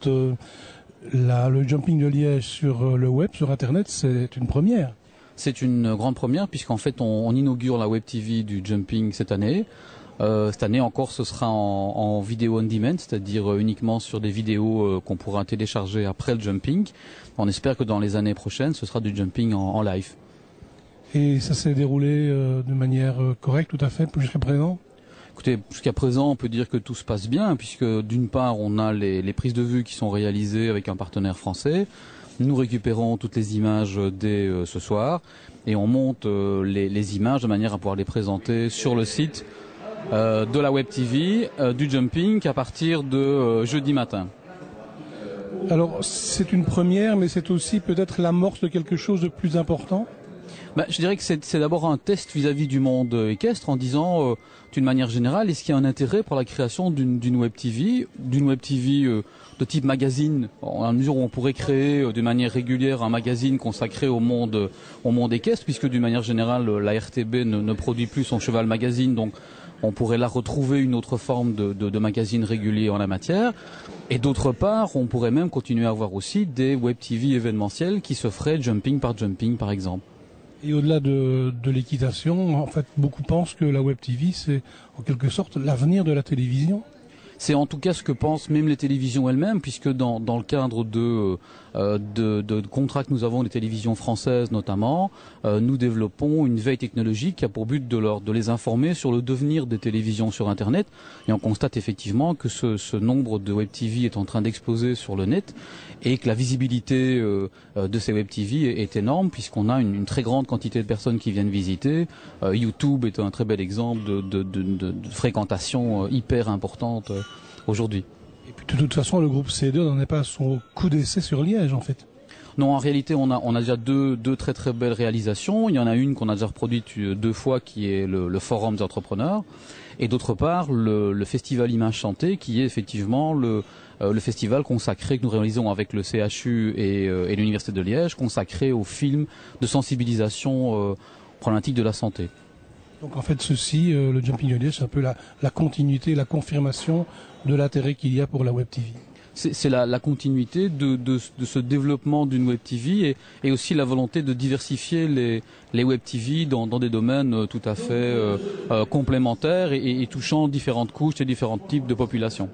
sorte, le jumping de Liège sur le web, sur Internet, c'est une première. C'est une grande première puisqu'en fait on inaugure la Web TV du jumping cette année. Cette année encore ce sera en vidéo on demand, c'est-à-dire uniquement sur des vidéos qu'on pourra télécharger après le jumping. On espère que dans les années prochaines ce sera du jumping en live. Et ça s'est déroulé de manière correcte tout à fait jusqu'à présent? Écoutez, jusqu'à présent on peut dire que tout se passe bien puisque d'une part on a les prises de vue qui sont réalisées avec un partenaire français. Nous récupérons toutes les images dès ce soir et on monte les images de manière à pouvoir les présenter sur le site de la Web TV du jumping à partir de jeudi matin. Alors c'est une première, mais c'est aussi peut-être l'amorce de quelque chose de plus important? Je dirais que c'est d'abord un test vis-à-vis du monde équestre en disant d'une manière générale, est-ce qu'il y a un intérêt pour la création d'une Web TV de type magazine, en la mesure où on pourrait créer de manière régulière un magazine consacré au monde équestre, puisque d'une manière générale la RTB ne produit plus son cheval magazine, donc on pourrait là retrouver une autre forme de magazine régulier en la matière. Et d'autre part, on pourrait même continuer à avoir aussi des Web TV événementiels qui se feraient jumping par exemple. Et au-delà de l'équitation, en fait, beaucoup pensent que la Web TV, c'est en quelque sorte l'avenir de la télévision. C'est en tout cas ce que pensent même les télévisions elles-mêmes, puisque dans le cadre de contrats que nous avons des télévisions françaises notamment, nous développons une veille technologique qui a pour but de les informer sur le devenir des télévisions sur Internet. Et on constate effectivement que ce nombre de Web TV est en train d'exploser sur le net et que la visibilité de ces Web TV est énorme, puisqu'on a une très grande quantité de personnes qui viennent visiter. YouTube est un très bel exemple de fréquentation hyper importante aujourd'hui. Et puis de toute façon, le groupe CE2 n'en est pas à son coup d'essai sur Liège en fait. Non, en réalité, on a déjà deux très très belles réalisations. Il y en a une qu'on a déjà reproduite 2 fois, qui est le Forum des entrepreneurs, et d'autre part le Festival Images Chantées, qui est effectivement le festival consacré que nous réalisons avec le CHU et l'Université de Liège, consacré aux films de sensibilisation problématique de la santé. Donc en fait, le Jumping de Liège, c'est un peu la continuité, la confirmation de l'intérêt qu'il y a pour la Web TV. C'est la continuité de ce développement d'une Web TV et aussi la volonté de diversifier les Web TV dans des domaines tout à fait complémentaires et touchant différentes couches et différents types de populations.